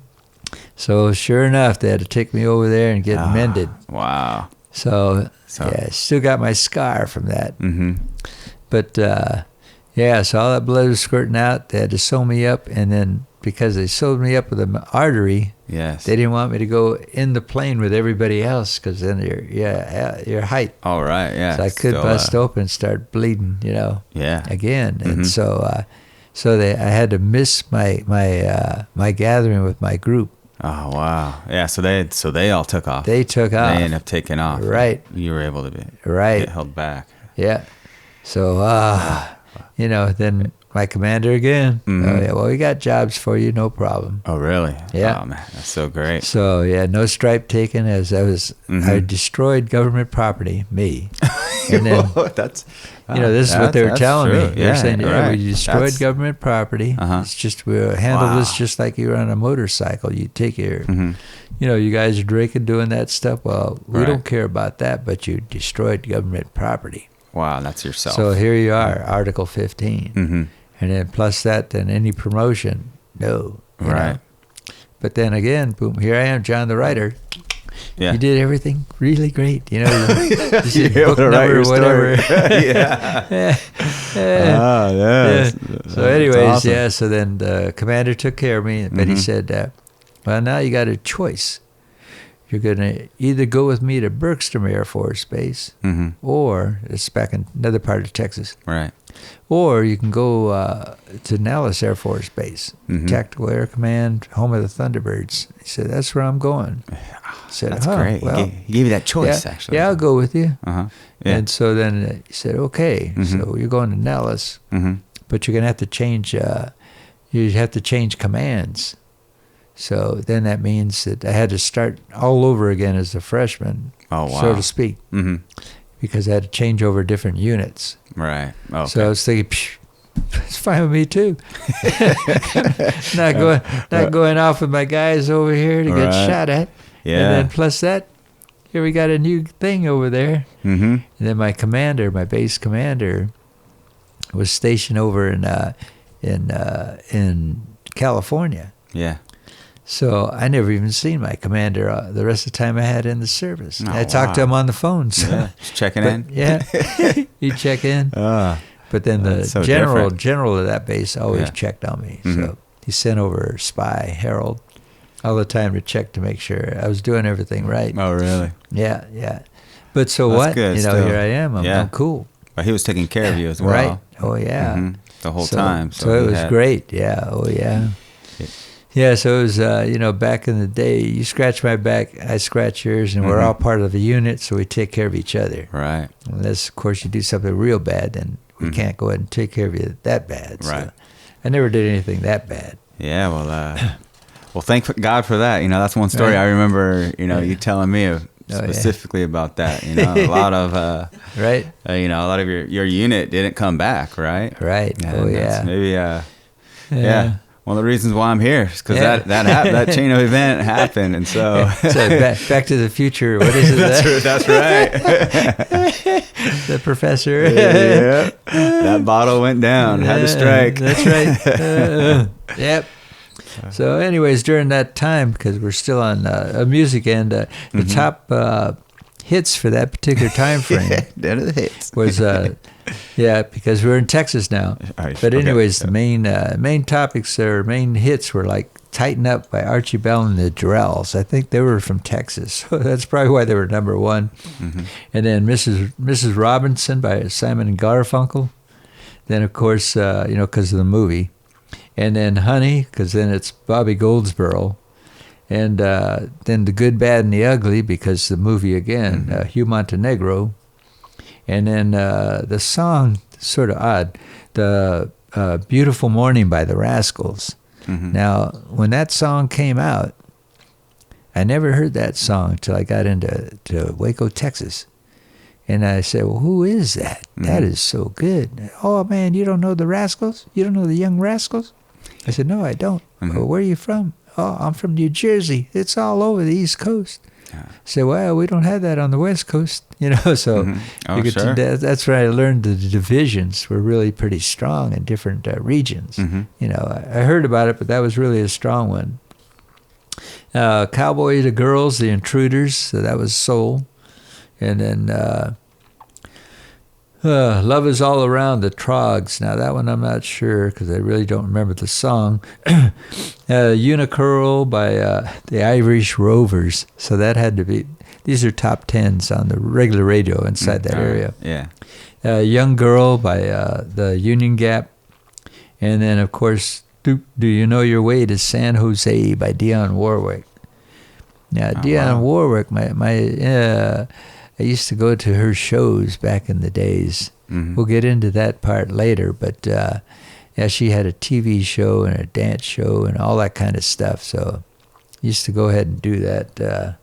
So sure enough, they had to take me over there and get mended. Wow. So I still got my scar from that. But so all that blood was squirting out. They had to sew me up, and then because they sewed me up with an artery, they didn't want me to go in the plane with everybody else because then your height. All right, yeah. So I could bust open and start bleeding, again. And so I had to miss my gathering with my group. Oh, wow. Yeah, so they all took off. They took off. They ended up taking off. Right. You were able to get held back. Yeah. So, then my commander again. Well, we got jobs for you, no problem. Oh, really? Yeah. Oh, man, that's so great. So, no stripe taken as I destroyed government property, me. And then, this is what they were telling me. They were saying, we destroyed government property. It's just, we handled this just like you were on a motorcycle. You take your, you guys are drinking, doing that stuff. Well, we don't care about that, but you destroyed government property. Wow, that's yourself. So here you are, Article 15. And then plus that, then any promotion, no. You know? But then again, boom, here I am, John the writer. Yeah. You did everything really great. You said book number or whatever. So anyways, awesome. So then the commander took care of me, but he said, well, now you got a choice. You're going to either go with me to Bergstrom Air Force Base, or it's back in another part of Texas. Right. Or you can go to Nellis Air Force Base, Tactical Air Command, home of the Thunderbirds. He said, that's where I'm going. I said, that's great. Well, he gave you that choice, actually. Yeah, I'll go with you. Yeah. And so then he said, okay, so you're going to Nellis, but you're going to have to change, commands. So then that means that I had to start all over again as a freshman, so to speak, because I had to change over different units. Right. Okay. So I was thinking, it's fine with me too. not going off with my guys over here to get shot at. Yeah. And then plus that, here we got a new thing over there. And then my base commander, was stationed over in California. Yeah. So I never even seen my commander the rest of the time I had in the service. I talked to him on the phone. So. Yeah, just checking in. Yeah, he'd check in. But then the general of that base always checked on me. So he sent over a spy, Harold, all the time to check to make sure I was doing everything right. Oh, really? Yeah. But so That's what? Good, here I am. I'm cool. But he was taking care of you as well. Right. Oh, yeah. the whole time. So it was great. Yeah. Oh, yeah. Yeah, so it was, back in the day, you scratch my back, I scratch yours, and we're all part of a unit, so we take care of each other. Right. Unless, of course, you do something real bad, then we can't go ahead and take care of you that bad. Right. So I never did anything that bad. Yeah, well, thank God for that. That's one story I remember, you telling me specifically about that. A lot of, right. A lot of your unit didn't come back, right? Right. And maybe, one of the reasons why I'm here is because that chain of event happened, and so back to the Future. What is it? That's right. The professor. Yeah. That bottle went down. Had to strike. That's right. Yep. So, anyways, during that time, because we're still on a music end, the top hits for that particular time frame the hits was because we're in Texas now. But anyways, the main topics or main hits were like "Tighten Up" by Archie Bell and the Durrells. I think they were from Texas, so that's probably why they were number one. And then Mrs. Robinson by Simon and Garfunkel. Then of course, because of the movie. And then Honey, because then it's Bobby Goldsboro. And then The Good, Bad, and the Ugly, because the movie again, Hugh Montenegro. And then the song, sort of odd, the Beautiful Morning by the Rascals. Now, when that song came out, I never heard that song until I got into Waco, Texas. And I said, well, who is that? That is so good. Oh, man, you don't know the Rascals? You don't know the Young Rascals? I said, no, I don't. Well, where are you from? Oh, I'm from New Jersey. It's all over the East Coast. I said, well, we don't have that on the West Coast, so sure. That's where I learned the divisions were really pretty strong in different regions. I heard about it, but that was really a strong one. Cowboy to Girls, The Intruders, so that was soul. And then Love Is All Around, the Trogs. Now, that one I'm not sure because I really don't remember the song. Unicurl by the Irish Rovers. So that had to be, these are top tens on the regular radio inside that area. Yeah. Young Girl by the Union Gap. And then, of course, Do You Know Your Way to San Jose by Dionne Warwick. Now, Dionne Warwick, I used to go to her shows back in the days. We'll get into that part later, but she had a TV show and a dance show and all that kind of stuff. So I used to go ahead and do that.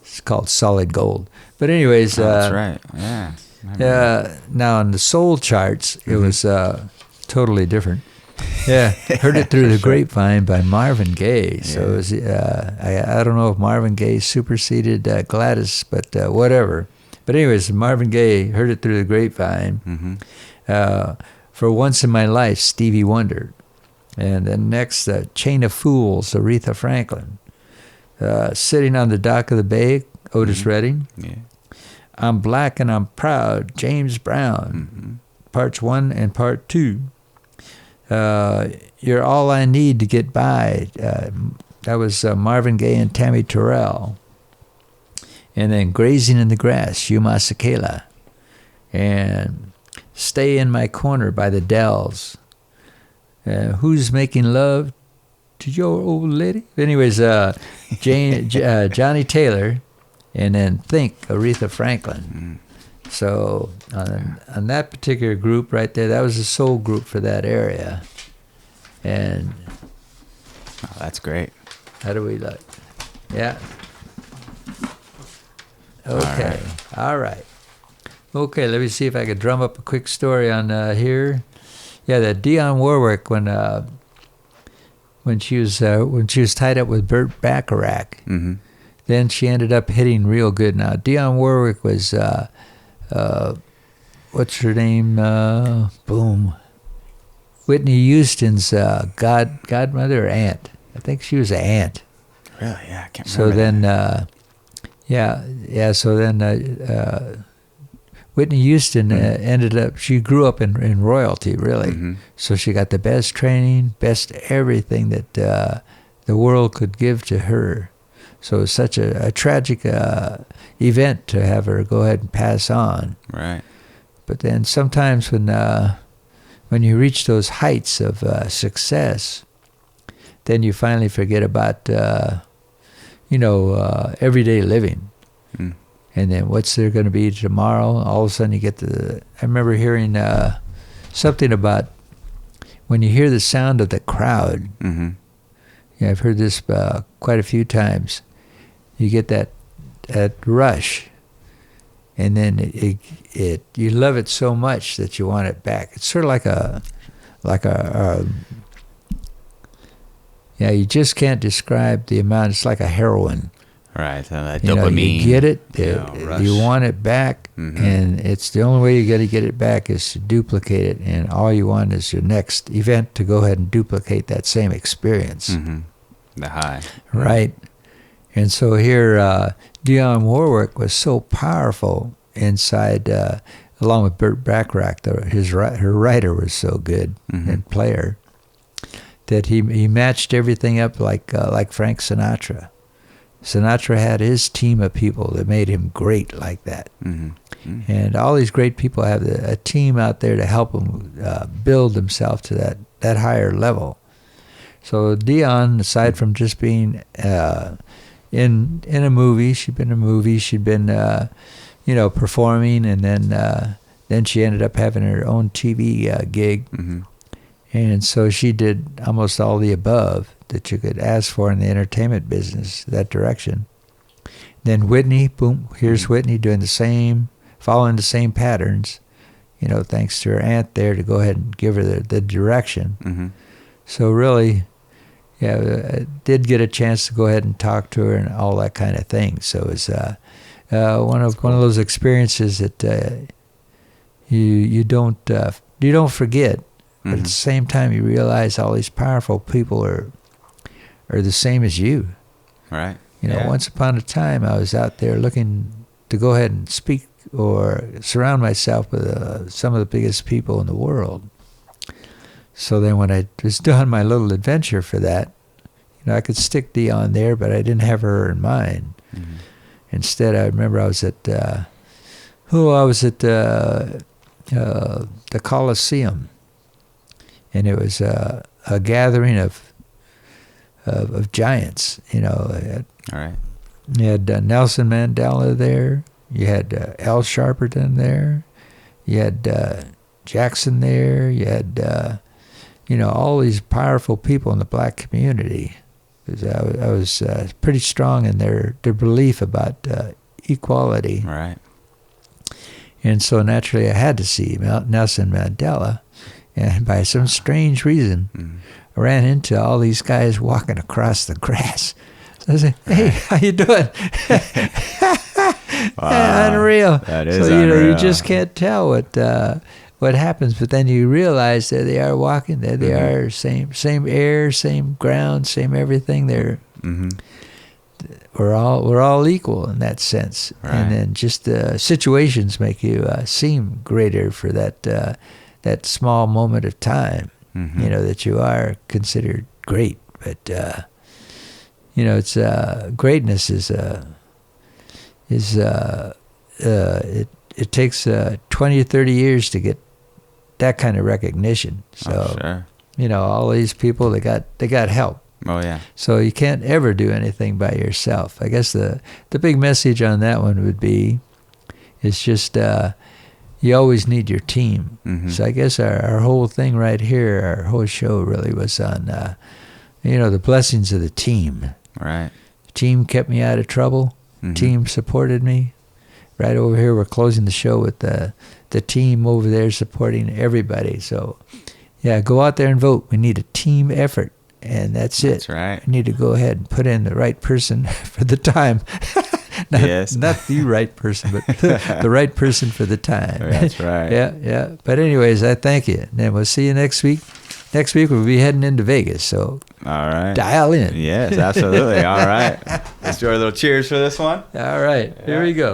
It's called Solid Gold. But anyways, that's right. Yeah. Now on the soul charts, it was totally different. Yeah, Heard It Through the Grapevine by Marvin Gaye. So it was, I don't know if Marvin Gaye superseded Gladys, but whatever. But anyways, Marvin Gaye, Heard It Through the Grapevine. For Once in My Life, Stevie Wonder. And then next, Chain of Fools, Aretha Franklin. Sitting on the Dock of the Bay, Otis Redding. Yeah. I'm Black and I'm Proud, James Brown. Parts 1 and Part 2. You're All I Need to Get By. That was Marvin Gaye and Tammy Terrell. And then Grazing in the Grass, Hugh Masekela. And Stay in My Corner by the Dells. Who's Making Love to Your Old Lady? Anyways, Johnny Taylor. And then Think, Aretha Franklin. So on that particular group right there, that was a soul group for that area. And that's great. How do we look? Yeah. Okay. All right. Okay, let me see if I could drum up a quick story on here. Yeah, that Dionne Warwick when she was tied up with Burt Bacharach. Then she ended up hitting real good. Now Dionne Warwick was what's her name? Boom. Whitney Houston's godmother or aunt. I think she was an aunt. Really? Yeah, I can't remember. So then, So then, Whitney Houston ended up. She grew up in royalty, really. So she got the best training, best everything that the world could give to her. So it was such a tragic event to have her go ahead and pass on. Right. But then sometimes when when you reach those heights of success, then you finally forget about, everyday living. Mm. And then what's there going to be tomorrow? All of a sudden you get I remember hearing something about when you hear the sound of the crowd. Mm-hmm. Yeah, I've heard this quite a few times. You get that rush, and then it you love it so much that you want it back. It's sort of like a you just can't describe the amount. It's like a heroin. Right, that You dopamine. you get it, rush. you want it back, Mhm. and it's the only way you got to get it back is to duplicate it, and all you want is your next event to go ahead and duplicate that same experience. Mm-hmm. The high. Right. And so here, Dionne Warwick was so powerful inside, along with Burt Bacharach, her writer was so good Mhm. and player, that he matched everything up like Frank Sinatra. Sinatra had his team of people that made him great like that. Mm-hmm. Mm-hmm. And all these great people have a team out there to help them build themselves to that higher level. So Dionne, aside from just being in a movie, she'd been performing, and then she ended up having her own TV gig, Mm-hmm. and so she did almost all the above that you could ask for in the entertainment business, that direction. Then Whitney, boom, here's Whitney doing the same, following the same patterns, thanks to her aunt there to go ahead and give her the direction. Mm-hmm. So really, I did get a chance to go ahead and talk to her and all that kind of thing. So it was one of those experiences that you don't forget, but at the same time you realize all these powerful people are the same as you. Right. Once upon a time I was out there looking to go ahead and speak or surround myself with some of the biggest people in the world. So then when I was doing my little adventure for that, I could stick Dionne there, but I didn't have her in mind. Mm-hmm. Instead, I remember I was at the Coliseum, and it was a gathering of giants. All right. You had Nelson Mandela there. You had Al Sharpton there. You had Jackson there. You had all these powerful people in the black community. I was pretty strong in their belief about equality. Right. And so naturally I had to see Nelson Mandela. And by some strange reason, I ran into all these guys walking across the grass. So I said, "Hey, how you doing?" Wow. Unreal. That is so unreal. you just can't tell what happens, but then you realize that they are walking. There they are, same air, same ground, same everything. Mm-hmm. We're all equal in that sense. Right. And then just situations make you seem greater for that small moment of time. Mm-hmm. That you are considered great, but it's greatness it takes 20 or 30 years to get that kind of recognition. So sure. All these people, they got help. Oh yeah. So you can't ever do anything by yourself. I guess the big message on that one would be, it's just you always need your team. Mm-hmm. So I guess our whole thing right here, our whole show really was on the blessings of the team. Right. The team kept me out of trouble. Mm-hmm. Team supported me. Right over here, we're closing the show with the team over there supporting everybody. So, yeah, go out there and vote. We need a team effort, and that's it. That's right. We need to go ahead and put in the right person for the time. Not the right person, but the right person for the time. That's right. Yeah. But anyways, I thank you. And then we'll see you next week. Next week, we'll be heading into Vegas, so All right. dial in. Yes, absolutely. All right. Let's do our little cheers for this one. All right, here we go.